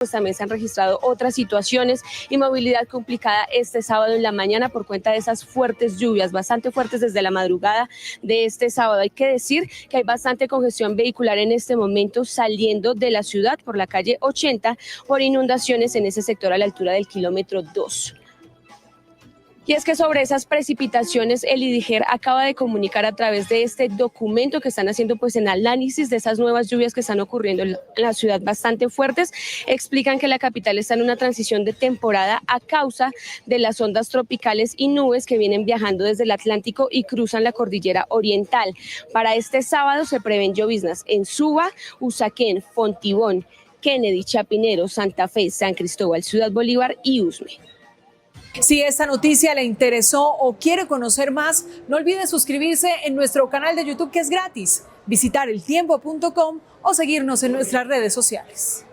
pues también se han registrado otras situaciones y movilidad complicada este sábado en la mañana por cuenta de esas fuertes lluvias, bastante fuertes desde la madrugada de este sábado. Hay que decir que hay bastante congestión vehicular en este momento saliendo de la ciudad por la calle 80 por inundaciones en ese sector a la altura del kilómetro 2. Y es que sobre esas precipitaciones el IDIGER acaba de comunicar a través de este documento que están haciendo pues en análisis de esas nuevas lluvias que están ocurriendo en la ciudad bastante fuertes. Explican que la capital está en una transición de temporada a causa de las ondas tropicales y nubes que vienen viajando desde el Atlántico y cruzan la cordillera oriental. Para este sábado se prevén lloviznas en Suba, Usaquén, Fontibón, Kennedy, Chapinero, Santa Fe, San Cristóbal, Ciudad Bolívar y Usme. Si esta noticia le interesó o quiere conocer más, no olvide suscribirse en nuestro canal de YouTube, que es gratis, visitar eltiempo.com o seguirnos en nuestras redes sociales.